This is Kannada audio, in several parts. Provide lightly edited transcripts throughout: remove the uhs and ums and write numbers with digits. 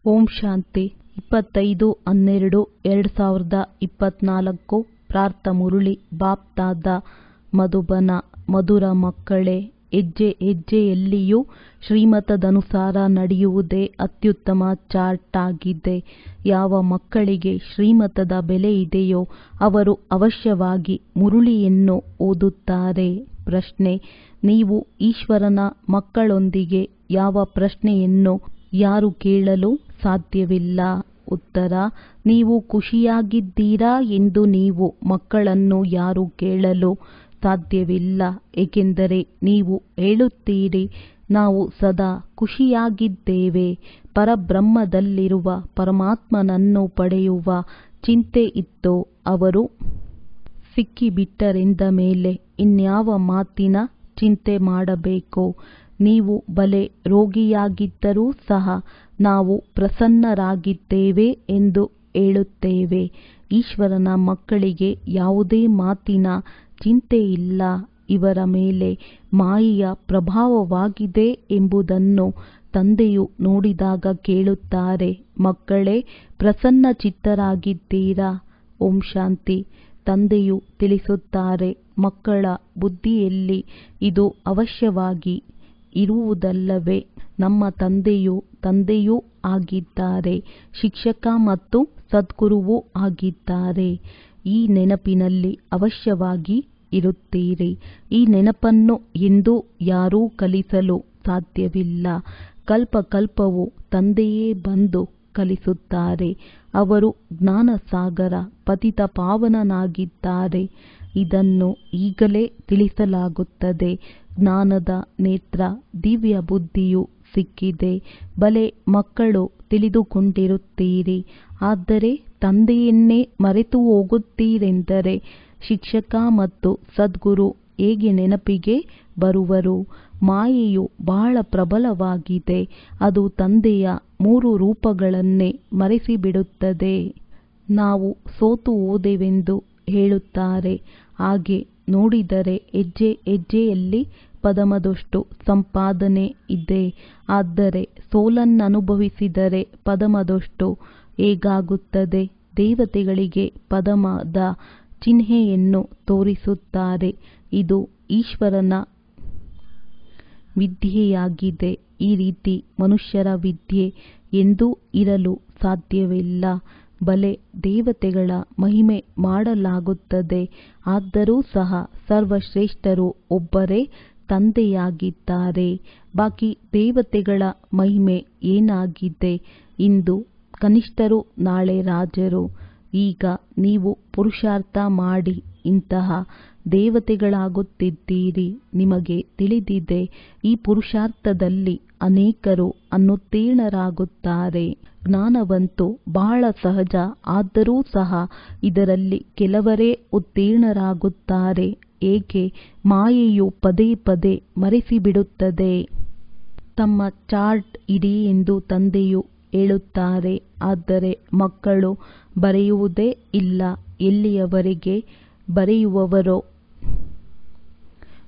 ಓಂ ಶಾಂತಿ 25/12/2024 ಪ್ರಾರ್ಥ ಮುರಳಿ ಬಾಪ್ತಾದ ಮಧುಬನ. ಮಧುರ ಮಕ್ಕಳೇ, ಹೆಜ್ಜೆ ಹೆಜ್ಜೆಯಲ್ಲಿಯೂ ಶ್ರೀಮತದನುಸಾರ ನಡೆಯುವುದೇ ಅತ್ಯುತ್ತಮ ಚಾರ್ಟ್ ಆಗಿದೆ. ಯಾವ ಮಕ್ಕಳಿಗೆ ಶ್ರೀಮತದ ಬೆಲೆ ಇದೆಯೋ ಅವರು ಅವಶ್ಯವಾಗಿ ಮುರಳಿಯನ್ನು ಓದುತ್ತಾರೆ. ಪ್ರಶ್ನೆ: ನೀವು ಈಶ್ವರನ ಮಕ್ಕಳೊಂದಿಗೆ ಯಾವ ಪ್ರಶ್ನೆಯನ್ನು ಯಾರು ಕೇಳಲು ಸಾಧ್ಯವಿಲ್ಲ? ಉತ್ತರ: ನೀವು ಖುಷಿಯಾಗಿದ್ದೀರಾ ಎಂದು ನೀವು ಮಕ್ಕಳನ್ನು ಯಾರು ಕೇಳಲು ಸಾಧ್ಯವಿಲ್ಲ, ಏಕೆಂದರೆ ನೀವು ಹೇಳುತ್ತೀರಿ, ನಾವು ಸದಾ ಖುಷಿಯಾಗಿದ್ದೇವೆ. ಪರಬ್ರಹ್ಮದಲ್ಲಿರುವ ಪರಮಾತ್ಮನನ್ನು ಪಡೆಯುವ ಚಿಂತೆ ಇತ್ತು. ಅವರು ಸಿಕ್ಕಿಬಿಟ್ಟರೆಂದ ಮೇಲೆ ಇನ್ಯಾವ ಮಾತಿನ ಚಿಂತೆ ಮಾಡಬೇಕು? ನೀವು ಬಲೆ ರೋಗಿಯಾಗಿದ್ದರೂ ಸಹ ನಾವು ಪ್ರಸನ್ನರಾಗಿದ್ದೇವೆ ಎಂದು ಹೇಳುತ್ತೇವೆ. ಈಶ್ವರನ ಮಕ್ಕಳಿಗೆ ಯಾವುದೇ ಮಾತಿನ ಚಿಂತೆ ಇಲ್ಲ. ಇವರ ಮೇಲೆ ಮಾಯೆಯ ಪ್ರಭಾವವಾಗಿದೆ ಎಂಬುದನ್ನು ತಂದೆಯು ನೋಡಿದಾಗ ಕೇಳುತ್ತಾರೆ, ಮಕ್ಕಳೇ, ಪ್ರಸನ್ನಚಿತ್ತರಾಗಿದ್ದೀರಾ? ಓಂ ಶಾಂತಿ. ತಂದೆಯು ತಿಳಿಸುತ್ತಾರೆ, ಮಕ್ಕಳ ಬುದ್ಧಿಯಲ್ಲಿ ಇದು ಅವಶ್ಯವಾಗಿ ಇರುವುದಲ್ಲವೇ? ನಮ್ಮ ತಂದೆಯೂ ಆಗಿದ್ದಾರೆ, ಶಿಕ್ಷಕ ಮತ್ತು ಸದ್ಗುರುವೂ ಆಗಿದ್ದಾರೆ. ಈ ನೆನಪಿನಲ್ಲಿ ಅವಶ್ಯವಾಗಿ ಇರುತ್ತೀರಿ. ಈ ನೆನಪನ್ನು ಎಂದೂ ಯಾರೂ ಕಲಿಸಲು ಸಾಧ್ಯವಿಲ್ಲ. ಕಲ್ಪಕಲ್ಪವೂ ತಂದೆಯೇ ಬಂದು ಕಲಿಸುತ್ತಾರೆ. ಅವರು ಜ್ಞಾನಸಾಗರ ಪತಿತ ಪಾವನನಾಗಿದ್ದಾರೆ. ಇದನ್ನು ಈಗಲೇ ತಿಳಿಸಲಾಗುತ್ತದೆ. ಜ್ಞಾನದ ನೇತ್ರ ದಿವ್ಯ ಬುದ್ಧಿಯು ಸಿಕ್ಕಿದೆ. ಬಲೆ ಮಕ್ಕಳು ತಿಳಿದುಕೊಂಡಿರುತ್ತೀರಿ, ಆದರೆ ತಂದೆಯನ್ನೇ ಮರೆತು ಹೋಗುತ್ತೀರೆಂದರೆ ಶಿಕ್ಷಕ ಮತ್ತು ಸದ್ಗುರು ಹೇಗೆ ನೆನಪಿಗೆ ಬರುವರು? ಮಾಯೆಯು ಬಹಳ ಪ್ರಬಲವಾಗಿದೆ. ಅದು ತಂದೆಯ 3 ರೂಪಗಳನ್ನೇ ಮರೆಸಿಬಿಡುತ್ತದೆ. ನಾವು ಸೋತು ಹೋದೆವೆಂದು ಹೇಳುತ್ತಾರೆ. ಹಾಗೆ ನೋಡಿದರೆ ಹೆಜ್ಜೆ ಹೆಜ್ಜೆಯಲ್ಲಿ ಪದಮದಷ್ಟು ಸಂಪಾದನೆ ಇದೆ. ಆದರೆ ಸೋಲನ್ನನುಭವಿಸಿದರೆ ಪದಮದಷ್ಟು ಹೇಗಾಗುತ್ತದೆ? ದೇವತೆಗಳಿಗೆ ಪದಮದ ಚಿಹ್ನೆಯನ್ನು ತೋರಿಸುತ್ತಾರೆ. ಇದು ಈಶ್ವರನ ವಿದ್ಯೆಯಾಗಿದೆ. ಈ ರೀತಿ ಮನುಷ್ಯರ ವಿದ್ಯೆ ಎಂದೂ ಇರಲು ಸಾಧ್ಯವಿಲ್ಲ. ಬಲೆ ದೇವತೆಗಳ ಮಹಿಮೆ ಮಾಡಲಾಗುತ್ತದೆ. ಆದರೂ ಸಹ ಸರ್ವಶ್ರೇಷ್ಠರು ಒಬ್ಬರೇ ತಂದೆಯಾಗಿದ್ದಾರೆ. ಬಾಕಿ ದೇವತೆಗಳ ಮಹಿಮೆ ಏನಾಗಿದೆ? ಇಂದು ಕನಿಷ್ಠರು, ನಾಳೆ ರಾಜರು. ಈಗ ನೀವು ಪುರುಷಾರ್ಥ ಮಾಡಿ ಇಂತಹ ದೇವತೆಗಳಾಗುತ್ತಿದ್ದೀರಿ. ನಿಮಗೆ ತಿಳಿದಿದೆ, ಈ ಪುರುಷಾರ್ಥದಲ್ಲಿ ಅನೇಕರು ಅನುತ್ತೀರ್ಣರಾಗುತ್ತಾರೆ. ಜ್ಞಾನವಂತೂ ಬಹಳ ಸಹಜ. ಆದರೂ ಸಹ ಇದರಲ್ಲಿ ಕೆಲವರೇ ಉತ್ತೀರ್ಣರಾಗುತ್ತಾರೆ. ಏಕೆ? ಮಾಯೆಯು ಪದೇ ಪದೇ ಮರೆಸಿಬಿಡುತ್ತದೆ. ತಮ್ಮ ಚಾರ್ಟ್ ಇಡಿ ಎಂದು ತಂದೆಯು ಹೇಳುತ್ತಾರೆ. ಆದರೆ ಮಕ್ಕಳು ಬರೆಯುವುದೇ ಇಲ್ಲ. ಎಲ್ಲಿಯವರೆಗೆ ಬರೆಯುವವರೋ?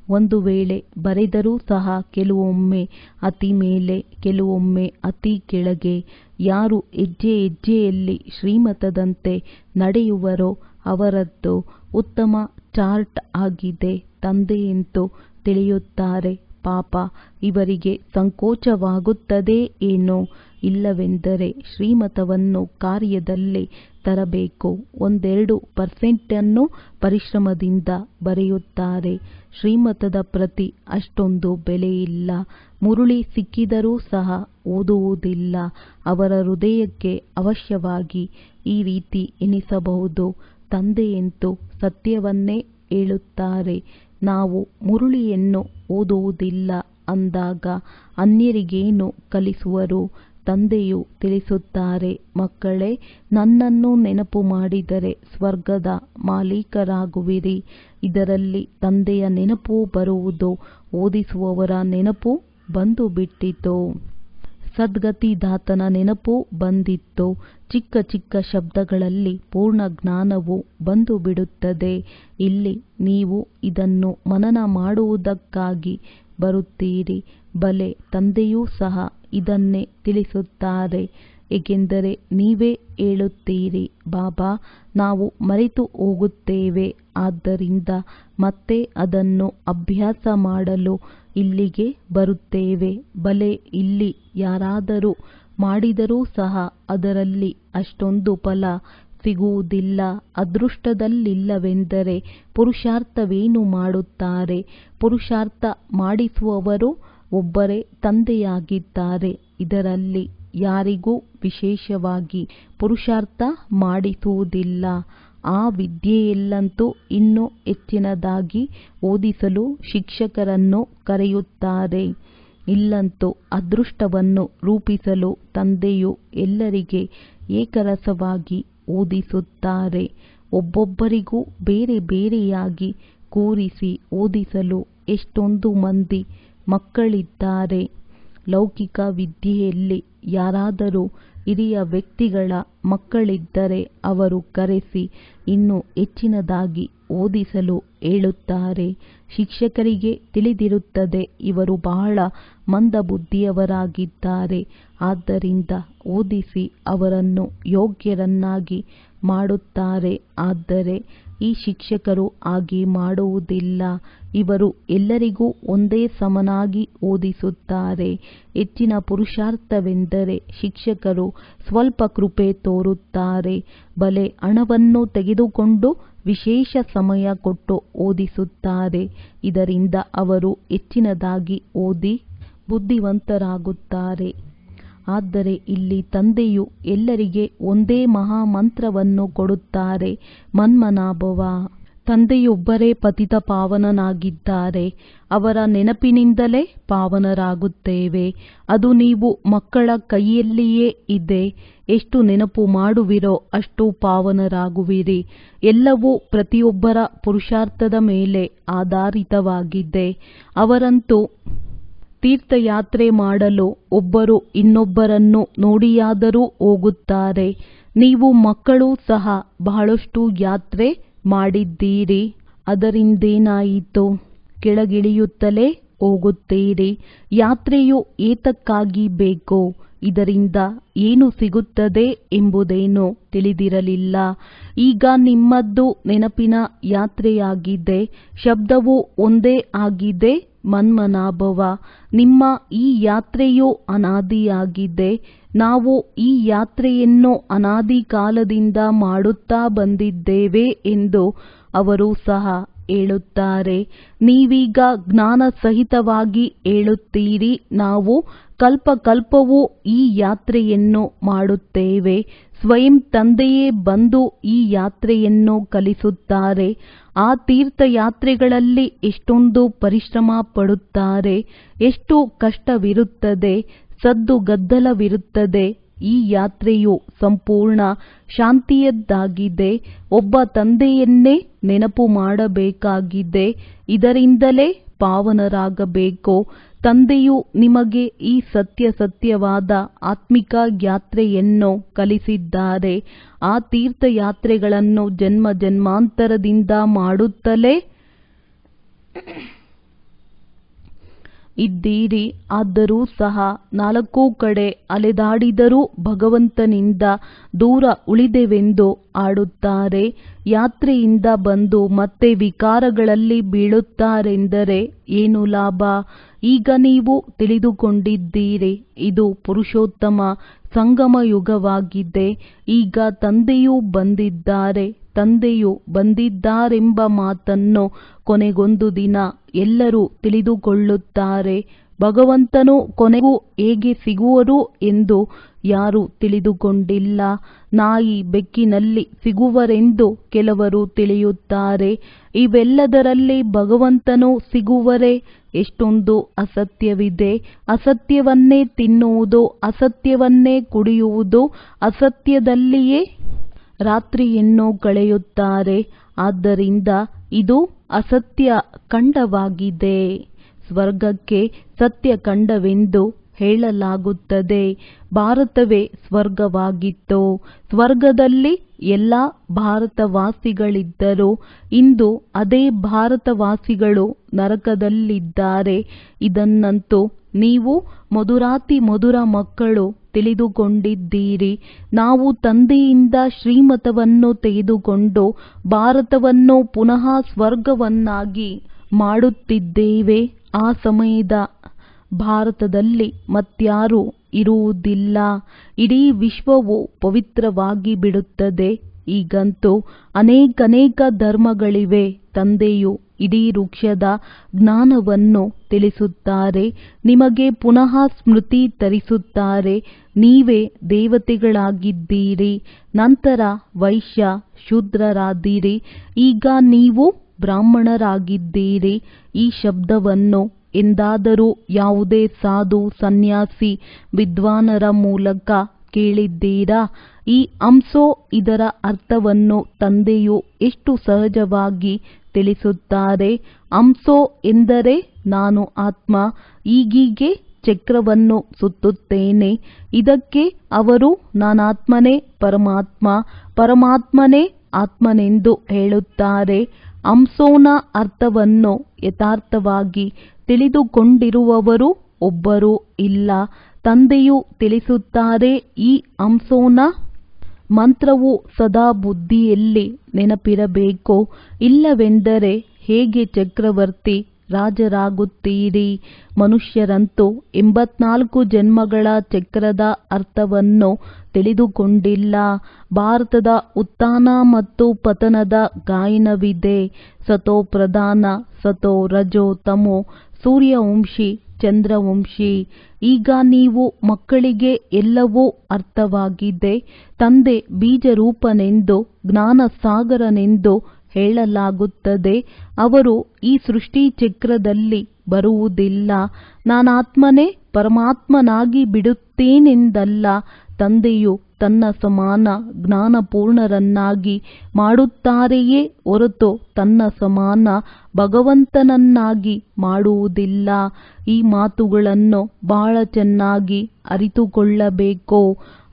ಒಂದು ವೇಳೆ ಬರೆದರೂ ಸಹ ಕೆಲವೊಮ್ಮೆ ಅತಿ ಮೇಲೆ, ಕೆಲವೊಮ್ಮೆ ಅತಿ ಕೆಳಗೆ. ಯಾರು ಹೆಜ್ಜೆ ಹೆಜ್ಜೆಯಲ್ಲಿ ಶ್ರೀಮತದಂತೆ ನಡೆಯುವರೋ ಅವರದ್ದು ಉತ್ತಮ ಚಾರ್ಟ್ ಆಗಿದೆ. ತಂದೆಯಂತೂ ತಿಳಿಯುತ್ತಾರೆ, ಪಾಪ ಇವರಿಗೆ ಸಂಕೋಚವಾಗುತ್ತದೆ ಏನೋ. ಇಲ್ಲವೆಂದರೆ ಶ್ರೀಮತವನ್ನು ಕಾರ್ಯದಲ್ಲಿ ತರಬೇಕು. 1-2% ಪರಿಶ್ರಮದಿಂದ ಬರೆಯುತ್ತಾರೆ. ಶ್ರೀಮತದ ಪ್ರತಿ ಅಷ್ಟೊಂದು ಬೆಲೆಯಿಲ್ಲ. ಮುರಳಿ ಸಿಕ್ಕಿದರೂ ಸಹ ಓದುವುದಿಲ್ಲ. ಅವರ ಹೃದಯಕ್ಕೆ ಅವಶ್ಯವಾಗಿ ಈ ರೀತಿ ಎನಿಸಬಹುದು, ತಂದೆಯಂತೂ ಸತ್ಯವನ್ನೇ ಹೇಳುತ್ತಾರೆ. ನಾವು ಮುರಳಿಯನ್ನು ಓದುವುದಿಲ್ಲ ಅಂದಾಗ ಅನ್ಯರಿಗೇನು ಕಲಿಸುವರು? ತಂದೆಯು ತಿಳಿಸುತ್ತಾರೆ, ಮಕ್ಕಳೇ, ನನ್ನನ್ನು ನೆನಪು ಮಾಡಿದರೆ ಸ್ವರ್ಗದ ಮಾಲೀಕರಾಗುವಿರಿ. ಇದರಲ್ಲಿ ತಂದೆಯ ನೆನಪು ಬರುವುದು. ಓದಿಸುವವರ ನೆನಪು ಬಂದು ಬಿಟ್ಟಿತು. ಸದ್ಗತಿದಾತನ ನೆನಪು ಬಂದಿತ್ತು. ಚಿಕ್ಕ ಚಿಕ್ಕ ಶಬ್ದಗಳಲ್ಲಿ ಪೂರ್ಣ ಜ್ಞಾನವು ಬಂದು ಬಿಡುತ್ತದೆ. ಇಲ್ಲಿ ನೀವು ಇದನ್ನು ಮನನ ಮಾಡುವುದಕ್ಕಾಗಿ ಬರುತ್ತೀರಿ. ಬಲೆ ತಂದೆಯೂ ಸಹ ಇದನ್ನೇ ತಿಳಿಸುತ್ತಾರೆ. ಏಕೆಂದರೆ ನೀವೇ ಹೇಳುತ್ತೀರಿ, ಬಾಬಾ, ನಾವು ಮರೆತು ಹೋಗುತ್ತೇವೆ, ಆದ್ದರಿಂದ ಮತ್ತೆ ಅದನ್ನು ಅಭ್ಯಾಸ ಮಾಡಲು ಇಲ್ಲಿಗೆ ಬರುತ್ತೇವೆ. ಬಲೆ ಇಲ್ಲಿ ಯಾರಾದರೂ ಮಾಡಿದರೂ ಸಹ ಅದರಲ್ಲಿ ಅಷ್ಟೊಂದು ಫಲ ಸಿಗುವುದಿಲ್ಲ. ಅದೃಷ್ಟದಲ್ಲಿಲ್ಲವೆಂದರೆ ಪುರುಷಾರ್ಥವೇನು ಮಾಡುತ್ತಾರೆ? ಪುರುಷಾರ್ಥ ಮಾಡಿಸುವವರು ಒಬ್ಬರೇ ತಂದೆಯಾಗಿದ್ದಾರೆ. ಇದರಲ್ಲಿ ಯಾರಿಗೂ ವಿಶೇಷವಾಗಿ ಪುರುಷಾರ್ಥ ಮಾಡಿಸುವುದಿಲ್ಲ. ಆ ವಿದ್ಯೆಯಲ್ಲಂತೂ ಇನ್ನೂ ಹೆಚ್ಚಿನದಾಗಿ ಓದಿಸಲು ಶಿಕ್ಷಕರನ್ನು ಕರೆಯುತ್ತಾರೆ. ಇಲ್ಲಂತೂ ಅದೃಷ್ಟವನ್ನು ರೂಪಿಸಲು ತಂದೆಯು ಎಲ್ಲರಿಗೆ ಏಕರಸವಾಗಿ ಓದಿಸುತ್ತಾರೆ. ಒಬ್ಬೊಬ್ಬರಿಗೂ ಬೇರೆ ಬೇರೆಯಾಗಿ ಕೂರಿಸಿ ಓದಿಸಲು ಎಷ್ಟೊಂದು ಮಂದಿ ಮಕ್ಕಳಿದ್ದಾರೆ. ಲೌಕಿಕ ವಿದ್ಯೆಯಲ್ಲಿ ಯಾರಾದರೂ ಹಿರಿಯ ವ್ಯಕ್ತಿಗಳ ಮಕ್ಕಳಿದ್ದರೆ ಅವರು ಕರೆಸಿ ಇನ್ನೂ ಹೆಚ್ಚಿನದಾಗಿ ಓದಿಸಲು ಹೇಳುತ್ತಾರೆ. ಶಿಕ್ಷಕರಿಗೆ ತಿಳಿದಿರುತ್ತದೆ ಇವರು ಬಹಳ ಮಂದಬುದ್ಧಿಯವರಾಗಿದ್ದಾರೆ, ಆದ್ದರಿಂದ ಓದಿಸಿ ಅವರನ್ನು ಯೋಗ್ಯರನ್ನಾಗಿ ಮಾಡುತ್ತಾರೆ. ಆದರೆ ಈ ಶಿಕ್ಷಕರು ಹಾಗೆ ಮಾಡುವುದಿಲ್ಲ. ಇವರು ಎಲ್ಲರಿಗೂ ಒಂದೇ ಸಮನಾಗಿ ಓದಿಸುತ್ತಾರೆ. ಹೆಚ್ಚಿನ ಪುರುಷಾರ್ಥವೆಂದರೆ ಶಿಕ್ಷಕರು ಸ್ವಲ್ಪ ಕೃಪೆ ತೋರುತ್ತಾರೆ. ಬಲೆ ಹಣವನ್ನು ತೆಗೆದುಕೊಂಡು ವಿಶೇಷ ಸಮಯ ಕೊಟ್ಟು ಓದಿಸುತ್ತಾರೆ. ಇದರಿಂದ ಅವರು ಹೆಚ್ಚಿನದಾಗಿ ಓದಿ ಬುದ್ಧಿವಂತರಾಗುತ್ತಾರೆ. ಆದರೆ ಇಲ್ಲಿ ತಂದೆಯು ಎಲ್ಲರಿಗೆ ಒಂದೇ ಮಹಾಮಂತ್ರವನ್ನು ಕೊಡುತ್ತಾರೆ, ಮನ್ಮನಾಭವ. ತಂದೆಯೊಬ್ಬರೇ ಪತಿತ ಪಾವನನಾಗಿದ್ದಾರೆ. ಅವರ ನೆನಪಿನಿಂದಲೇ ಪಾವನರಾಗುತ್ತೇವೆ. ಅದು ನೀವು ಮಕ್ಕಳ ಕೈಯಲ್ಲಿಯೇ ಇದೆ. ಎಷ್ಟು ನೆನಪು ಮಾಡುವಿರೋ ಅಷ್ಟು ಪಾವನರಾಗುವಿರಿ. ಎಲ್ಲವೂ ಪ್ರತಿಯೊಬ್ಬರ ಪುರುಷಾರ್ಥದ ಮೇಲೆ ಆಧಾರಿತವಾಗಿದೆ. ಅವರಂತೂ ತೀರ್ಥಯಾತ್ರೆ ಮಾಡಲು ಒಬ್ಬರು ಇನ್ನೊಬ್ಬರನ್ನು ನೋಡಿಯಾದರೂ ಹೋಗುತ್ತಾರೆ. ನೀವು ಮಕ್ಕಳೂ ಸಹ ಬಹಳಷ್ಟು ಯಾತ್ರೆ ಮಾಡಿದ್ದೀರಿ. ಅದರಿಂದೇನಾಯಿತು? ಕೆಳಗಿಳಿಯುತ್ತಲೇ ಹೋಗುತ್ತೀರಿ. ಯಾತ್ರೆಯು ಏತಕ್ಕಾಗಿ ಬೇಕು? ಇದರಿಂದ ಏನು ಸಿಗುತ್ತದೆ ಎಂಬುದೇನು ತಿಳಿದಿರಲಿಲ್ಲ. ಈಗ ನಿಮ್ಮದ್ದು ನೆನಪಿನ ಯಾತ್ರೆಯಾಗಿದೆ. ಶಬ್ದವು ಒಂದೇ ಆಗಿದೆ, ಮನ್ಮನಾಭವ. ನಿಮ್ಮ ಈ ಯಾತ್ರೆಯು ಅನಾದಿಯಾಗಿದೆ. ನಾವು ಈ ಯಾತ್ರೆಯನ್ನು ಅನಾದಿ ಕಾಲದಿಂದ ಮಾಡುತ್ತಾ ಬಂದಿದ್ದೇವೆ ಎಂದು ಅವರು ಸಹ ಹೇಳುತ್ತಾರೆ. ನೀವೀಗ ಜ್ಞಾನ ಸಹಿತವಾಗಿ ಹೇಳುತ್ತೀರಿ, ನಾವು ಕಲ್ಪಕಲ್ಪವೂ ಈ ಯಾತ್ರೆಯನ್ನು ಮಾಡುತ್ತೇವೆ. ಸ್ವಯಂ ತಂದೆಯೇ ಬಂದು ಈ ಯಾತ್ರೆಯನ್ನು ಕಲಿಸುತ್ತಾರೆ. ಆ ತೀರ್ಥಯಾತ್ರೆಗಳಲ್ಲಿ ಎಷ್ಟೊಂದು ಪರಿಶ್ರಮ ಪಡುತ್ತಾರೆ, ಎಷ್ಟು ಕಷ್ಟವಿರುತ್ತದೆ, ಸದ್ದು ಗದ್ದಲವಿರುತ್ತದೆ. ಈ ಯಾತ್ರೆಯು ಸಂಪೂರ್ಣ ಶಾಂತಿಯದ್ದಾಗಿದೆ. ಒಬ್ಬ ತಂದೆಯನ್ನೇ ನೆನಪು ಮಾಡಬೇಕಾಗಿದೆ. ಇದರಿಂದಲೇ ಪಾವನರಾಗಬೇಕು. ತಂದೆಯು ನಿಮಗೆ ಈ ಸತ್ಯವಾದ ಆತ್ಮಿಕ ಯಾತ್ರೆಯನ್ನು ಕಲಿಸಿದ್ದಾರೆ. ಆ ತೀರ್ಥಯಾತ್ರೆಗಳನ್ನು ಜನ್ಮ ಜನ್ಮಾಂತರದಿಂದ ಮಾಡುತ್ತಲೇ ಇದ್ದೀರಿ. ಆದರೂ ಸಹ 4 ಕಡೆ ಅಲೆದಾಡಿದರೂ ಭಗವಂತನಿಂದ ದೂರ ಉಳಿದೆವೆಂದು ಆಡುತ್ತಾರೆ. ಯಾತ್ರೆಯಿಂದ ಬಂದು ಮತ್ತೆ ವಿಕಾರಗಳಲ್ಲಿ ಬೀಳುತ್ತಾರೆಂದರೆ ಏನು ಲಾಭ? ಈಗ ನೀವು ತಿಳಿದುಕೊಂಡಿದ್ದೀರಿ, ಇದು ಪುರುಷೋತ್ತಮ ಸಂಗಮ ಯುಗವಾಗಿದೆ. ಈಗ ತಂದೆಯೂ ಬಂದಿದ್ದಾರೆ. ತಂದೆಯು ಬಂದಿದ್ದಾರೆಂಬ ಮಾತನ್ನು ಕೊನೆಗೊಂದು ದಿನ ಎಲ್ಲರೂ ತಿಳಿದುಕೊಳ್ಳುತ್ತಾರೆ. ಭಗವಂತನು ಕೊನೆಗೂ ಹೇಗೆ ಸಿಗುವರು ಎಂದು ಯಾರೂ ತಿಳಿದುಕೊಂಡಿಲ್ಲ. ನಾಯಿ ಬೆಕ್ಕಿನಲ್ಲಿ ಸಿಗುವರೆಂದು ಕೆಲವರು ತಿಳಿಯುತ್ತಾರೆ. ಇವೆಲ್ಲದರಲ್ಲಿ ಭಗವಂತನು ಸಿಗುವರೆ? ಎಷ್ಟೊಂದು ಅಸತ್ಯವಿದೆ. ಅಸತ್ಯವನ್ನೇ ತಿನ್ನುವುದು, ಅಸತ್ಯವನ್ನೇ ಕುಡಿಯುವುದು, ಅಸತ್ಯದಲ್ಲಿಯೇ ರಾತ್ರಿಯನ್ನು ಕಳೆಯುತ್ತಾರೆ. ಆದ್ದರಿಂದ ಇದು ಅಸತ್ಯ ಖಂಡವಾಗಿದೆ. ಸ್ವರ್ಗಕ್ಕೆ ಸತ್ಯ ಖಂಡವೆಂದು ಹೇಳಲಾಗುತ್ತದೆ. ಭಾರತವೇ ಸ್ವರ್ಗವಾಗಿತ್ತು. ಸ್ವರ್ಗದಲ್ಲಿ ಎಲ್ಲ ಭಾರತವಾಸಿಗಳಿದ್ದರು. ಇಂದು ಅದೇ ಭಾರತವಾಸಿಗಳು ನರಕದಲ್ಲಿದ್ದಾರೆ. ಇದನ್ನಂತೂ ನೀವು ಮಧುರಾತಿ ಮಧುರ ಮಕ್ಕಳು ತಿಳಿದುಕೊಂಡಿದ್ದೀರಿ. ನಾವು ತಂದೆಯಿಂದ ಶ್ರೀಮತವನ್ನು ತೆಗೆದುಕೊಂಡು ಭಾರತವನ್ನು ಪುನಃ ಸ್ವರ್ಗವನ್ನಾಗಿ ಮಾಡುತ್ತಿದ್ದೇವೆ. ಆ ಸಮಯದ ಭಾರತದಲ್ಲಿ ಮತ್ಯಾರೂ ಇರುವುದಿಲ್ಲ. ಇಡೀ ವಿಶ್ವವು ಪವಿತ್ರವಾಗಿ ಬಿಡುತ್ತದೆ. ಈಗಂತೂ ಅನೇಕ ಧರ್ಮಗಳಿವೆ. ತಂದೆಯು ಇಡೀ ವೃಕ್ಷದ ಜ್ಞಾನವನ್ನು ತಿಳಿಸುತ್ತಾರೆ. ನಿಮಗೆ ಪುನಃ ಸ್ಮೃತಿ ತರಿಸುತ್ತಾರೆ. ನೀವೇ ದೇವತೆಗಳಾಗಿದ್ದೀರಿ. ನಂತರ ವೈಶ್ಯ ಶೂದ್ರರಾದಿರಿ. ಈಗ ನೀವು ಬ್ರಾಹ್ಮಣರಾಗಿದ್ದೀರಿ. ಈ ಶಬ್ದವನ್ನು ಎಂದಾದರೂ ಯಾವುದೇ ಸಾಧು ಸನ್ಯಾಸಿ ವಿದ್ವಾನರ ಮೂಲಕ ಕೇಳಿದ್ದೀರಾ? ಈ ಅಂಸೋ ಇದರ ಅರ್ಥವನ್ನು ತಂದೆಯು ಎಷ್ಟು ಸಹಜವಾಗಿ ತಿಳಿಸುತ್ತಾರೆ. ಅಂಸೋ ಎಂದರೆ ನಾನು ಆತ್ಮ, ಈಗೀಗೆ ಚಕ್ರವನ್ನು ಸುತ್ತುತ್ತೇನೆ. ಇದಕ್ಕೆ ಅವರು ನಾನಾತ್ಮನೇ ಪರಮಾತ್ಮ, ಪರಮಾತ್ಮನೇ ಆತ್ಮನೆಂದು ಹೇಳುತ್ತಾರೆ. ಅಂಸೋನ ಅರ್ಥವನ್ನು ಯಥಾರ್ಥವಾಗಿ ತಿಳಿದುಕೊಂಡಿರುವವರು ಒಬ್ಬರೂ ಇಲ್ಲ. ತಂದೆಯು ತಿಳಿಸುತ್ತಾರೆ, ಈ ಅಂಸೋನ ಮಂತ್ರವು ಸದಾ ಬುದ್ಧಿಯಲ್ಲಿ ನೆನಪಿರಬೇಕು. ಇಲ್ಲವೆಂದರೆ ಹೇಗೆ ಚಕ್ರವರ್ತಿ ರಾಜರಾಗುತ್ತೀರಿ? ಮನುಷ್ಯರಂತೂ 84 ಜನ್ಮಗಳ ಚಕ್ರದ ಅರ್ಥವನ್ನು ತಿಳಿದುಕೊಂಡಿಲ್ಲ. ಭಾರತದ ಉತ್ಥಾನ ಮತ್ತು ಪತನದ ಗಾಯನವಿದೆ. ಸತೋ ಪ್ರಧಾನ, ಸತೋ ರಜೋ ತಮೋ, ಸೂರ್ಯವಂಶಿ ಚಂದ್ರವಂಶಿ. ಈಗ ನೀವು ಮಕ್ಕಳಿಗೆ ಎಲ್ಲವೂ ಅರ್ಥವಾಗಿದೆ. ತಂದೆ ಬೀಜರೂಪನೆಂದು ಜ್ಞಾನಸಾಗರನೆಂದು ಹೇಳಲಾಗುತ್ತದೆ. ಅವರು ಈ ಸೃಷ್ಟಿ ಚಕ್ರದಲ್ಲಿ ಬರುವುದಿಲ್ಲ. ನಾನಾತ್ಮನೇ ಪರಮಾತ್ಮನಾಗಿ ಬಿಡುತ್ತೇನೆಂದಲ್ಲ. ತಂದೆಯು ತನ್ನ ಸಮಾನ ಜ್ಞಾನಪೂರ್ಣರನ್ನಾಗಿ ಮಾಡುತ್ತಾರೆಯೇ ಹೊರತು ತನ್ನ ಸಮಾನ ಭಗವಂತನನ್ನಾಗಿ ಮಾಡುವುದಿಲ್ಲ. ಈ ಮಾತುಗಳನ್ನು ಬಹಳ ಚೆನ್ನಾಗಿ ಅರಿತುಕೊಳ್ಳಬೇಕು.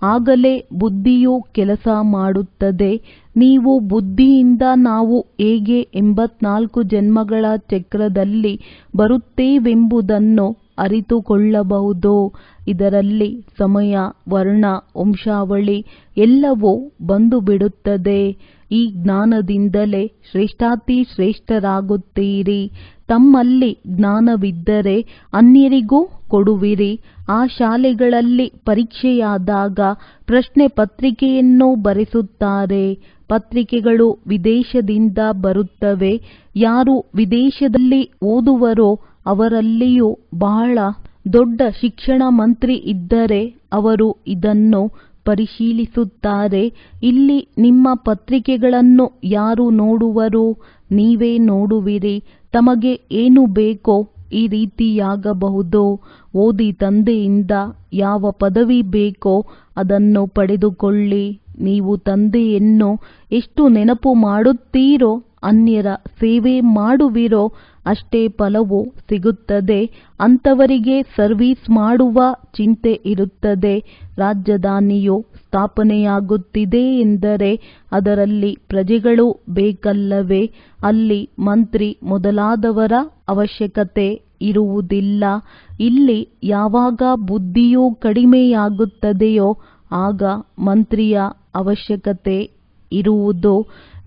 ಆಗಲೇ ಬುದ್ಧಿಯು ಕೆಲಸ ಮಾಡುತ್ತದೆ. ನೀವು ಬುದ್ಧಿಯಿಂದ ನಾವು ಹೇಗೆ 84 ಜನ್ಮಗಳ ಚಕ್ರದಲ್ಲಿ ಬರುತ್ತೇವೆಂಬುದನ್ನು ಅರಿತುಕೊಳ್ಳಬಹುದು. ಇದರಲ್ಲಿ ಸಮಯ, ವರ್ಣ, ವಂಶಾವಳಿ ಎಲ್ಲವೂ ಬಂದು ಬಿಡುತ್ತದೆ. ಈ ಜ್ಞಾನದಿಂದಲೇ ಶ್ರೇಷ್ಠಾತಿ ಶ್ರೇಷ್ಠರಾಗುತ್ತೀರಿ. ತಮ್ಮಲ್ಲಿ ಜ್ಞಾನವಿದ್ದರೆ ಅನ್ಯರಿಗೂ ಕೊಡುವಿರಿ. ಆ ಶಾಲೆಗಳಲ್ಲಿ ಪರೀಕ್ಷೆಯಾದಾಗ ಪ್ರಶ್ನೆ ಪತ್ರಿಕೆಯನ್ನು ಬರೆಸುತ್ತಾರೆ. ಪತ್ರಿಕೆಗಳು ವಿದೇಶದಿಂದ ಬರುತ್ತವೆ. ಯಾರು ವಿದೇಶದಲ್ಲಿ ಓದುವರೋ ಅವರಲ್ಲಿಯೂ ಬಹಳ ದೊಡ್ಡ ಶಿಕ್ಷಣ ಮಂತ್ರಿ ಇದ್ದರೆ ಅವರು ಇದನ್ನು ಪರಿಶೀಲಿಸುತ್ತಾರೆ. ಇಲ್ಲಿ ನಿಮ್ಮ ಪತ್ರಿಕೆಗಳನ್ನು ಯಾರು ನೋಡುವರು? ನೀವೇ ನೋಡುವಿರಿ. ತಮಗೆ ಏನು ಬೇಕೋ ಈ ರೀತಿಯಾಗಬಹುದು. ಓದಿ ತಂದೆಯಿಂದ ಯಾವ ಪದವಿ ಬೇಕೋ ಅದನ್ನು ಪಡೆದುಕೊಳ್ಳಿ. ನೀವು ತಂದೆಯನ್ನು ಎಷ್ಟು ನೆನಪು ಮಾಡುತ್ತೀರೋ, ಅನ್ಯರ ಸೇವೆ ಮಾಡುವಿರೋ ಅಷ್ಟೇ ಫಲವು ಸಿಗುತ್ತದೆ. ಅಂಥವರಿಗೆ ಸರ್ವೀಸ್ ಮಾಡುವ ಚಿಂತೆ ಇರುತ್ತದೆ. ರಾಜಧಾನಿಯು ಸ್ಥಾಪನೆಯಾಗುತ್ತಿದೆ ಎಂದರೆ ಅದರಲ್ಲಿ ಪ್ರಜೆಗಳು ಬೇಕಲ್ಲವೇ? ಅಲ್ಲಿ ಮಂತ್ರಿ ಮೊದಲಾದವರ ಅವಶ್ಯಕತೆ ಇರುವುದಿಲ್ಲ. ಇಲ್ಲಿ ಯಾವಾಗ ಬುದ್ಧಿಯು ಕಡಿಮೆಯಾಗುತ್ತದೆಯೋ ಆಗ ಮಂತ್ರಿಯ ಅವಶ್ಯಕತೆ ಇರುವುದು.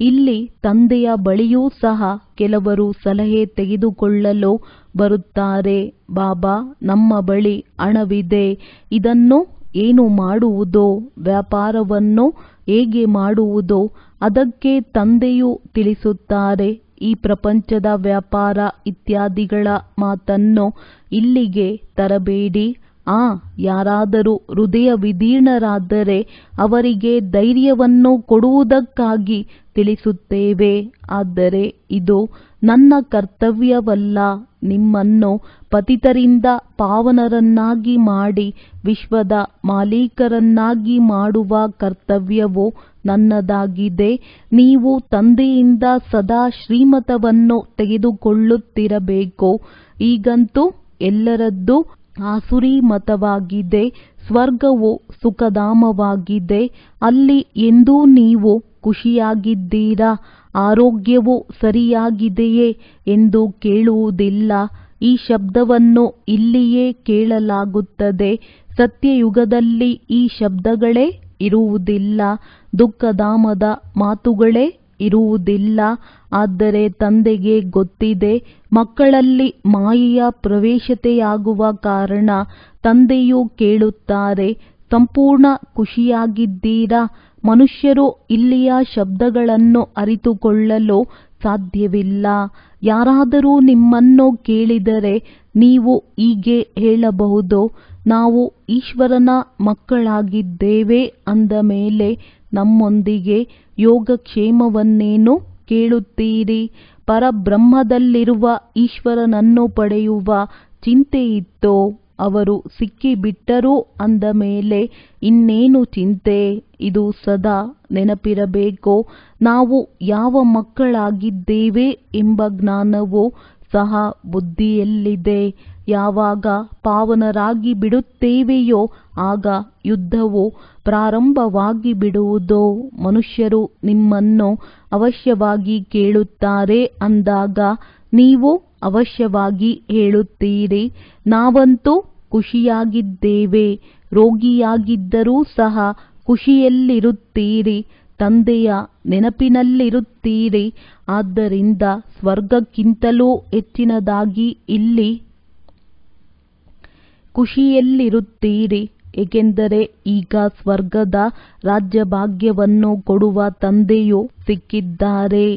ಇಲ್ಲಿ ತಂದೆಯ ಬಳಿಯೂ ಸಹ ಕೆಲವರು ಸಲಹೆ ತೆಗೆದುಕೊಳ್ಳಲು ಬರುತ್ತಾರೆ. ಬಾಬಾ, ನಮ್ಮ ಬಳಿ ಹಣವಿದೆ, ಇದನ್ನು ಏನು ಮಾಡುವುದು? ವ್ಯಾಪಾರವನ್ನು ಹೇಗೆ ಮಾಡುವುದು? ಅದಕ್ಕೆ ತಂದೆಯು ತಿಳಿಸುತ್ತಾರೆ, ಈ ಪ್ರಪಂಚದ ವ್ಯಾಪಾರ ಇತ್ಯಾದಿಗಳ ಮಾತನ್ನು ಇಲ್ಲಿಗೆ ತರಬೇಡಿ. ಯಾರಾದರೂ ಹೃದಯ ವಿದೀರ್ಣರಾದರೆ ಅವರಿಗೆ ಧೈರ್ಯವನ್ನು ಕೊಡುವುದಕ್ಕಾಗಿ ತಿಳಿಸುತ್ತೇವೆ. ಆದರೆ ಇದು ನನ್ನ ಕರ್ತವ್ಯವಲ್ಲ. ನಿಮ್ಮನ್ನು ಪತಿತರಿಂದ ಪಾವನರನ್ನಾಗಿ ಮಾಡಿ ವಿಶ್ವದ ಮಾಲೀಕರನ್ನಾಗಿ ಮಾಡುವ ಕರ್ತವ್ಯವು ನನ್ನದಾಗಿದೆ. ನೀವು ತಂದೆಯಿಂದ ಸದಾ ಶ್ರೀಮತವನ್ನು ತೆಗೆದುಕೊಳ್ಳುತ್ತಿರಬೇಕು. ಈಗಂತೂ ಎಲ್ಲರದ್ದು ಆಸುರಿ ಮತವಾಗಿದೆ. ಸ್ವರ್ಗವು ಸುಖಧಾಮವಾಗಿದೆ. ಅಲ್ಲಿ ಎಂದೂ ನೀವು ಖುಷಿಯಾಗಿದ್ದೀರಾ? ಆರೋಗ್ಯವು ಸರಿಯಾಗಿದೆಯೇ ಎಂದು ಕೇಳುವುದಿಲ್ಲ. ಈ ಶಬ್ದವನ್ನು ಇಲ್ಲಿಯೇ ಕೇಳಲಾಗುತ್ತದೆ. ಸತ್ಯಯುಗದಲ್ಲಿ ಈ ಶಬ್ದಗಳೇ ಇರುವುದಿಲ್ಲ. ದುಃಖಧಾಮದ ಮಾತುಗಳೇ ಇರುವುದಿಲ್ಲ. ಆದರೆ ತಂದೆಗೆ ಗೊತ್ತಿದೆ, ಮಕ್ಕಳಲ್ಲಿ ಮಾಯೆಯ ಪ್ರವೇಶತೆಯಾಗುವ ಕಾರಣ ತಂದೆಯು ಕೇಳುತ್ತಾರೆ, ಸಂಪೂರ್ಣ ಖುಷಿಯಾಗಿದ್ದೀರಾ? ಮನುಷ್ಯರು ಇಲ್ಲಿಯ ಶಬ್ದಗಳನ್ನು ಅರಿತುಕೊಳ್ಳಲು ಸಾಧ್ಯವಿಲ್ಲ. ಯಾರಾದರೂ ನಿಮ್ಮನ್ನು ಕೇಳಿದರೆ ನೀವು ಹೀಗೆ ಹೇಳಬಹುದು, ನಾವು ಈಶ್ವರನ ಮಕ್ಕಳಾಗಿದ್ದೇವೆ. ಅಂದ ಮೇಲೆ ನಮ್ಮೊಂದಿಗೆ ಯೋಗಕ್ಷೇಮವನ್ನೇನು ಕೇಳುತ್ತೀರಿ? ಪರಬ್ರಹ್ಮದಲ್ಲಿರುವ ಈಶ್ವರನನ್ನು ಪಡೆಯುವ ಚಿಂತೆಯಿತ್ತೋ? ಅವರು ಸಿಕ್ಕಿಬಿಟ್ಟರು ಅಂದ ಮೇಲೆ ಇನ್ನೇನು ಚಿಂತೆ? ಇದು ಸದಾ ನೆನಪಿರಬೇಕು. ನಾವು ಯಾವ ಮಕ್ಕಳಾಗಿದ್ದೇವೆ ಎಂಬ ಜ್ಞಾನವು ಸಹ ಬುದ್ಧಿಯಲ್ಲಿದೆ. ಯಾವಾಗ ಪಾವನರಾಗಿ ಬಿಡುತ್ತೇವೆಯೋ ಆಗ ಯುದ್ಧವು ಪ್ರಾರಂಭವಾಗಿ ಬಿಡುವುದು. ಮನುಷ್ಯರು ನಿಮ್ಮನ್ನು ಅವಶ್ಯವಾಗಿ ಕೇಳುತ್ತಾರೆ ಅಂದಾಗ ನೀವು ಅವಶ್ಯವಾಗಿ ಹೇಳುತ್ತೀರಿ, ನಾವಂತೂ ಖುಷಿಯಾಗಿದ್ದೇವೆ. ರೋಗಿಯಾಗಿದ್ದರೂ ಸಹ ಖುಷಿಯಲ್ಲಿರುತ್ತೀರಿ, ತಂದೆಯ ನೆನಪಿನಲ್ಲಿರುತ್ತೀರಿ. ಆದ್ದರಿಂದ ಸ್ವರ್ಗಕ್ಕಿಂತಲೂ ಹೆಚ್ಚಿನದಾಗಿ ಇಲ್ಲಿ ಖುಷಿಯಲ್ಲಿರುತ್ತೀರಿ. ಏಕೆಂದರೆ ಈಗ ಸ್ವರ್ಗದ ರಾಜ್ಯಭಾಗ್ಯವನ್ನು ಕೊಡುವ ತಂದೆಯು ಸಿಕ್ಕಿದ್ದಾರೆ.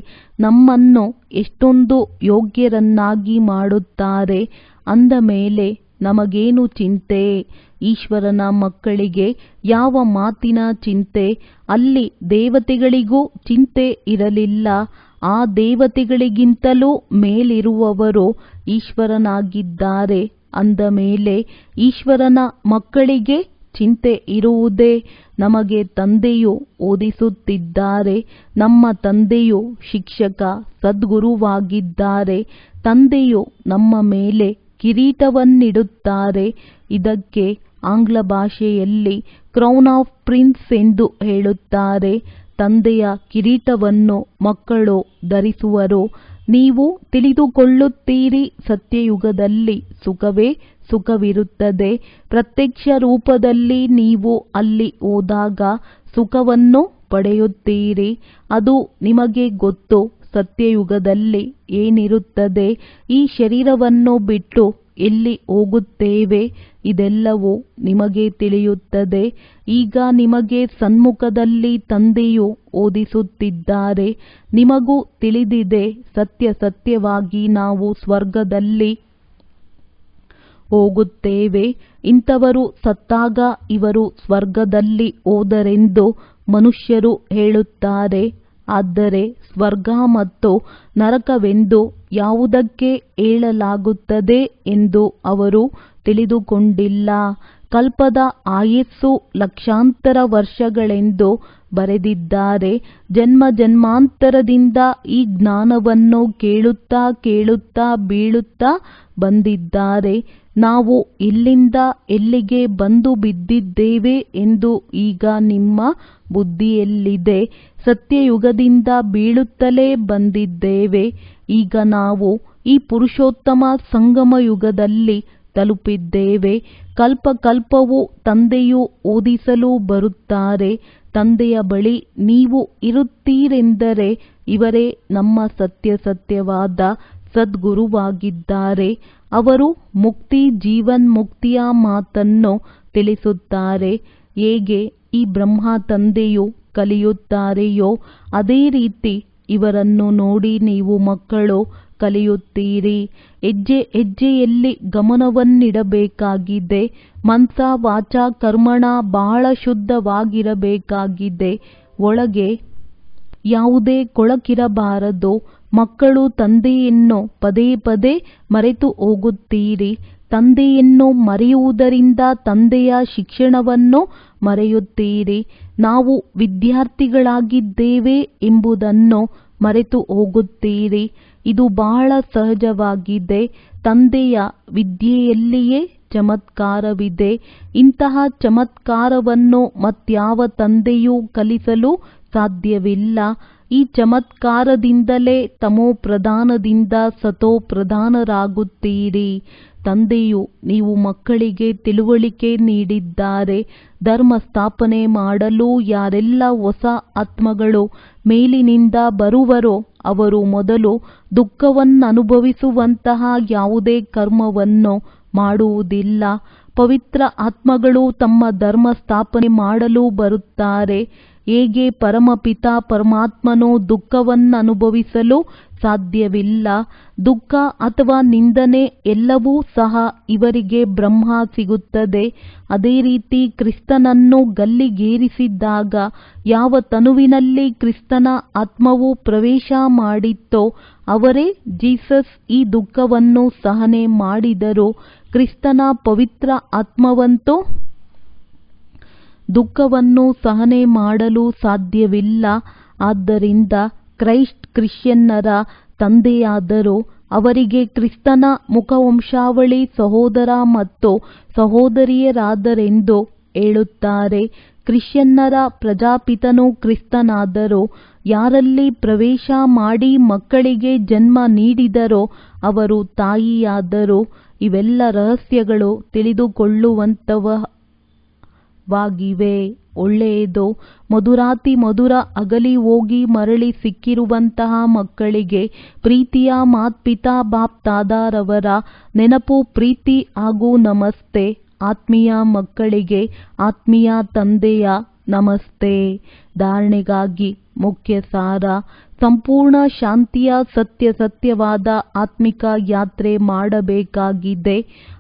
ನಮ್ಮನ್ನು ಎಷ್ಟೊಂದು ಯೋಗ್ಯರನ್ನಾಗಿ ಮಾಡುತ್ತಾರೆ. ಅಂದ ಮೇಲೆ ನಮಗೇನು ಚಿಂತೆ? ಈಶ್ವರನ ಮಕ್ಕಳಿಗೆ ಯಾವ ಮಾತಿನ ಚಿಂತೆ? ಅಲ್ಲಿ ದೇವತೆಗಳಿಗೂ ಚಿಂತೆ ಇರಲಿಲ್ಲ. ಆ ದೇವತೆಗಳಿಗಿಂತಲೂ ಮೇಲಿರುವವರು ಈಶ್ವರನಾಗಿದ್ದಾರೆ. ಅಂದ ಮೇಲೆ ಈಶ್ವರನ ಮಕ್ಕಳಿಗೆ ಚಿಂತೆ ಇರುವುದೇ? ನಮಗೆ ತಂದೆಯು ಓದಿಸುತ್ತಿದ್ದಾರೆ. ನಮ್ಮ ತಂದೆಯು ಶಿಕ್ಷಕ ಸದ್ಗುರುವಾಗಿದ್ದಾರೆ. ತಂದೆಯು ನಮ್ಮ ಮೇಲೆ ಕಿರೀಟವನ್ನಿಡುತ್ತಾರೆ. ಇದಕ್ಕೆ ಆಂಗ್ಲ ಭಾಷೆಯಲ್ಲಿ ಕ್ರೌನ್ ಆಫ್ ಪ್ರಿನ್ಸ್ ಎಂದು ಹೇಳುತ್ತಾರೆ. ತಂದೆಯ ಕಿರೀಟವನ್ನು ಮಕ್ಕಳು ಧರಿಸುವರು. ನೀವು ತಿಳಿದುಕೊಳ್ಳುತ್ತೀರಿ, ಸತ್ಯಯುಗದಲ್ಲಿ ಸುಖವೇ ಸುಖವಿರುತ್ತದೆ. ಪ್ರತ್ಯಕ್ಷ ರೂಪದಲ್ಲಿ ನೀವು ಅಲ್ಲಿ ಹೋದಾಗ ಸುಖವನ್ನು ಪಡೆಯುತ್ತೀರಿ. ಅದು ನಿಮಗೆ ಗೊತ್ತು. ಸತ್ಯಯುಗದಲ್ಲಿ ಏನಿರುತ್ತದೆ? ಈ ಶರೀರವನ್ನು ಬಿಟ್ಟು ಎಲ್ಲಿ ಹೋಗುತ್ತೇವೆ? ಇದೆಲ್ಲವೂ ನಿಮಗೆ ತಿಳಿಯುತ್ತದೆ. ಈಗ ನಿಮಗೆ ಸನ್ಮುಖದಲ್ಲಿ ತಂದೆಯು ಓದಿಸುತ್ತಿದ್ದಾರೆ. ನಿಮಗೂ ತಿಳಿದಿದೆ, ಸತ್ಯವಾಗಿ ನಾವು ಸ್ವರ್ಗದಲ್ಲಿ ಹೋಗುತ್ತೇವೆ. ಇಂಥವರು ಸತ್ತಾಗ ಇವರು ಸ್ವರ್ಗದಲ್ಲಿ ಹೋದರೆಂದು ಮನುಷ್ಯರು ಹೇಳುತ್ತಾರೆ. ಆದರೆ ಸ್ವರ್ಗ ಮತ್ತು ನರಕವೆಂದು ಯಾವುದಕ್ಕೆ ಹೇಳಲಾಗುತ್ತದೆ ಎಂದು ಅವರು ತಿಳಿದುಕೊಂಡಿಲ್ಲ. ಕಲ್ಪದ ಆಯಸ್ಸು ಲಕ್ಷಾಂತರ ವರ್ಷಗಳೆಂದು ಬರೆದಿದ್ದಾರೆ. ಜನ್ಮ ಜನ್ಮಾಂತರದಿಂದ ಈ ಜ್ಞಾನವನ್ನು ಕೇಳುತ್ತಾ ಕೇಳುತ್ತಾ ಬೀಳುತ್ತಾ ಬಂದಿದ್ದಾರೆ. ನಾವು ಇಲ್ಲಿಂದ ಎಲ್ಲಿಗೆ ಬಂದು ಬಿದ್ದಿದ್ದೇವೆ ಎಂದು ಈಗ ನಿಮ್ಮ ಬುದ್ಧಿಯಲ್ಲಿದೆ. ಸತ್ಯಯುಗದಿಂದ ಬೀಳುತ್ತಲೇ ಬಂದಿದ್ದೇವೆ. ಈಗ ನಾವು ಈ ಪುರುಷೋತ್ತಮ ಸಂಗಮ ಯುಗದಲ್ಲಿ ತಲುಪಿದ್ದೇವೆ. ಕಲ್ಪ ಕಲ್ಪವೂ ತಂದೆಯು ಓದಿಸಲು ಬರುತ್ತಾರೆ. ತಂದೆಯ ಬಳಿ ನೀವು ಇರುತ್ತೀರೆಂದರೆ ಇವರೇ ನಮ್ಮ ಸತ್ಯವಾದ ಸದ್ಗುರುವಾಗಿದ್ದಾರೆ. ಅವರು ಮುಕ್ತಿ ಜೀವನ್ಮುಕ್ತಿಯ ಮಾತನ್ನು ತಿಳಿಸುತ್ತಾರೆ. ಹೇಗೆ ಈ ಬ್ರಹ್ಮ ತಂದೆಯು ಕಲಿಯುತ್ತಾರೆಯೋ ಅದೇ ರೀತಿ ಇವರನ್ನು ನೋಡಿ ನೀವು ಮಕ್ಕಳು ಕಲಿಯುತ್ತೀರಿ. ಹೆಜ್ಜೆ ಹೆಜ್ಜೆಯಲ್ಲಿ ಗಮನವನ್ನಿಡಬೇಕಾಗಿದೆ. ಮನಸ ವಾಚ ಕರ್ಮಣ ಬಹಳ ಶುದ್ಧವಾಗಿರಬೇಕಾಗಿದೆ. ಒಳಗೆ ಯಾವುದೇ ಕೊಳಕಿರಬಾರದು. ಮಕ್ಕಳು ತಂದೆಯನ್ನು ಪದೇ ಪದೇ ಮರೆತು ಹೋಗುತ್ತೀರಿ. ತಂದೆಯನ್ನು ಮರೆಯುವುದರಿಂದ ತಂದೆಯ ಶಿಕ್ಷಣವನ್ನು ಮರೆಯುತ್ತೀರಿ. ನಾವು ವಿದ್ಯಾರ್ಥಿಗಳಾಗಿದ್ದೇವೆ ಎಂಬುದನ್ನು ಮರೆತು ಹೋಗುತ್ತೀರಿ. ಇದು ಬಹಳ ಸಹಜವಾಗಿದೆ. ತಂದೆಯ ವಿದ್ಯೆಯಲ್ಲಿಯೇ ಚಮತ್ಕಾರವಿದೆ. ಇಂತಹ ಚಮತ್ಕಾರವನ್ನು ಮತ್ಯಾವ ತಂದೆಯೂ ಕಲಿಸಲು ಸಾಧ್ಯವಿಲ್ಲ. ಈ ಚಮತ್ಕಾರದಿಂದಲೇ ತಮೋ ಪ್ರಧಾನದಿಂದ ಸತೋ ಪ್ರಧಾನರಾಗುತ್ತೀರಿ. ತಂದೆಯು ನೀವು ಮಕ್ಕಳಿಗೆ ತಿಳುವಳಿಕೆ ನೀಡಿದ್ದಾರೆ. ಧರ್ಮ ಸ್ಥಾಪನೆ ಮಾಡಲು ಯಾರೆಲ್ಲ ಹೊಸ ಆತ್ಮಗಳು ಮೇಲಿನಿಂದ ಬರುವರೋ ಅವರು ಮೊದಲು ದುಃಖವನ್ನನುಭವಿಸುವಂತಹ ಯಾವುದೇ ಕರ್ಮವನ್ನು ಮಾಡುವುದಿಲ್ಲ. ಪವಿತ್ರ ಆತ್ಮಗಳು ತಮ್ಮ ಧರ್ಮ ಸ್ಥಾಪನೆ ಮಾಡಲು ಬರುತ್ತಾರೆ. ಹೇಗೆ ಪರಮಪಿತ ಪರಮಾತ್ಮನು ದುಃಖವನ್ನನುಭವಿಸಲು ಸಾಧ್ಯವಿಲ್ಲ. ದುಃಖ ಅಥವಾ ನಿಂದನೆ ಎಲ್ಲವೂ ಸಹ ಇವರಿಗೆ ಬ್ರಹ್ಮ ಸಿಗುತ್ತದೆ. ಅದೇ ರೀತಿ ಕ್ರಿಸ್ತನನ್ನು ಗಲ್ಲಿಗೇರಿಸಿದಾಗ ಯಾವ ತನುವಿನಲ್ಲಿ ಕ್ರಿಸ್ತನ ಆತ್ಮವು ಪ್ರವೇಶ ಮಾಡಿತ್ತೋ ಅವರೇ ಜೀಸಸ್ ಈ ದುಃಖವನ್ನು ಸಹನೆ ಮಾಡಿದರು. ಕ್ರಿಸ್ತನ ಪವಿತ್ರ ಆತ್ಮವಂತೂ ದುಃಖವನ್ನು ಸಹನೆ ಮಾಡಲು ಸಾಧ್ಯವಿಲ್ಲ. ಆದ್ದರಿಂದ ಕ್ರೈಸ್ಟ್ ಕ್ರಿಶ್ಚಿಯನ್ನರ ತಂದೆಯಾದರು. ಅವರಿಗೆ ಕ್ರಿಸ್ತನ ಮುಖವಂಶಾವಳಿ ಸಹೋದರ ಮತ್ತು ಸಹೋದರಿಯರಾದರೆಂದು ಹೇಳುತ್ತಾರೆ. ಕ್ರಿಶ್ಚಿಯನ್ನರ ಪ್ರಜಾಪಿತನು ಕ್ರಿಸ್ತನಾದರು. ಯಾರಲ್ಲಿ ಪ್ರವೇಶ ಮಾಡಿ ಮಕ್ಕಳಿಗೆ ಜನ್ಮ ನೀಡಿದರೋ ಅವರು ತಾಯಿಯಾದರು. ಇವೆಲ್ಲ ರಹಸ್ಯಗಳು ತಿಳಿದುಕೊಳ್ಳುವಂತವಾಗಿವೆ. ಒಳ್ಳೆಯದು. ಮಧುರಾತಿ ಮಧುರ ಅಗಲಿ ಹೋಗಿ ಮರಳಿ ಸಿಕ್ಕಿರುವಂತಹ ಮಕ್ಕಳಿಗೆ ಪ್ರೀತಿಯ ಮಾತ್ಪಿತಾ ಬಾಪ್ ತಾದಾರವರ ನೆನಪು, ಪ್ರೀತಿ ಹಾಗೂ ನಮಸ್ತೆ. ಆತ್ಮೀಯ ಮಕ್ಕಳಿಗೆ ಆತ್ಮೀಯ ತಂದೆಯ ನಮಸ್ತೆ. ಧಾರಣೆಗಾಗಿ ಮುಖ್ಯ ಸಾರ: ಸಂಪೂರ್ಣ ಶಾಂತಿಯ ಸತ್ಯವಾದ ಆತ್ಮಿಕ ಯಾತ್ರೆ ಮಾಡಬೇಕಾಗಿದೆ.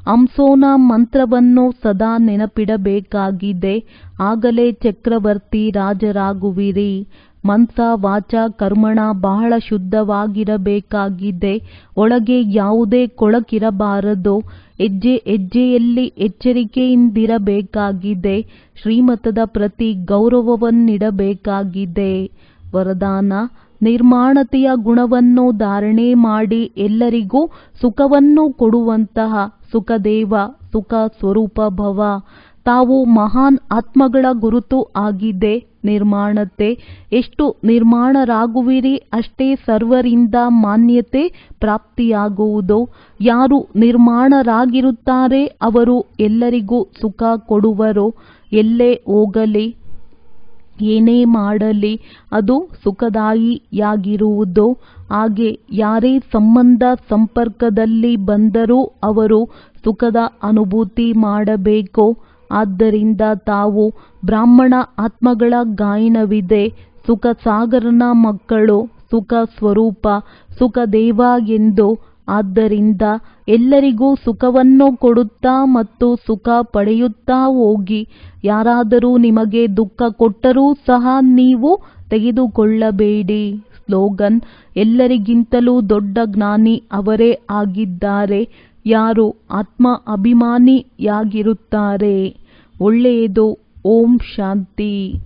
ಹಂಸೋನ ಮಂತ್ರವನ್ನು ಸದಾ ನೆನಪಿಡಬೇಕಾಗಿದೆ. ಆಗಲೇ ಚಕ್ರವರ್ತಿ ರಾಜರಾಗುವಿರಿ. ಮನಸ ವಾಚ ಕರ್ಮಣ ಬಹಳ ಶುದ್ಧವಾಗಿರಬೇಕಾಗಿದೆ. ಒಳಗೆ ಯಾವುದೇ ಕೊಳಕಿರಬಾರದು. ಹೆಜ್ಜೆ ಹೆಜ್ಜೆಯಲ್ಲಿ ಎಚ್ಚರಿಕೆಯಿಂದಿರಬೇಕಾಗಿದೆ. ಶ್ರೀಮತದ ಪ್ರತಿ ಗೌರವವನ್ನಿಡಬೇಕಾಗಿದೆ. ವರದಾನ: ನಿರ್ಮಾಣತೆಯ ಗುಣವನ್ನು ಧಾರಣೆ ಮಾಡಿ ಎಲ್ಲರಿಗೂ ಸುಖವನ್ನು ಕೊಡುವಂತಹ ಸುಖದೇವ ಸುಖ ಸ್ವರೂಪ ಭವ. ತಾವು ಮಹಾನ್ ಆತ್ಮಗಳ ಗುರುತು ಆಗಿದೆ. ನಿರ್ಮಾಣತೆ: ಎಷ್ಟು ನಿರ್ಮಾಣರಾಗುವಿರಿ ಅಷ್ಟೇ ಸರ್ವರಿಂದ ಮಾನ್ಯತೆ ಪ್ರಾಪ್ತಿಯಾಗುವುದು. ಯಾರು ನಿರ್ಮಾಣರಾಗಿರುತ್ತಾರೆ ಅವರು ಎಲ್ಲರಿಗೂ ಸುಖ ಕೊಡುವರು. ಎಲ್ಲೇ ಹೋಗಲಿ ಏನೇ ಮಾಡಲಿ ಅದು ಸುಖದಾಯಿಯಾಗಿರುವುದು. ಹಾಗೆ ಯಾರೇ ಸಂಬಂಧ ಸಂಪರ್ಕದಲ್ಲಿ ಬಂದರೂ ಅವರು ಸುಖದ ಅನುಭೂತಿ ಮಾಡಬೇಕು. ಆದ್ದರಿಂದ ತಾವು ಬ್ರಾಹ್ಮಣ ಆತ್ಮಗಳ ಗಾಯನವಿದೆ. ಸುಖ ಸಾಗರನ ಮಕ್ಕಳು, ಸುಖ ಸ್ವರೂಪ, ಸುಖದೇವ ಎಂದು. ಆದ್ದರಿಂದ ಎಲ್ಲರಿಗೂ ಸುಖವನ್ನು ಕೊಡುತ್ತಾ ಮತ್ತು ಸುಖ ಪಡೆಯುತ್ತಾ ಹೋಗಿ. ಯಾರಾದರೂ ನಿಮಗೆ ದುಃಖ ಕೊಟ್ಟರೂ ಸಹ ನೀವು ತೆಗೆದುಕೊಳ್ಳಬೇಡಿ. ಸ್ಲೋಗನ್: ಎಲ್ಲರಿಗಿಂತಲೂ ದೊಡ್ಡ ಜ್ಞಾನಿ ಅವರೇ ಆಗಿದ್ದಾರೆ. ಯಾರು ಆತ್ಮ ಅಭಿಮಾನಿಯಾಗಿರುತ್ತಾರೆ. ಒಳ್ಳೆಯದು. ಓಂ ಶಾಂತಿ.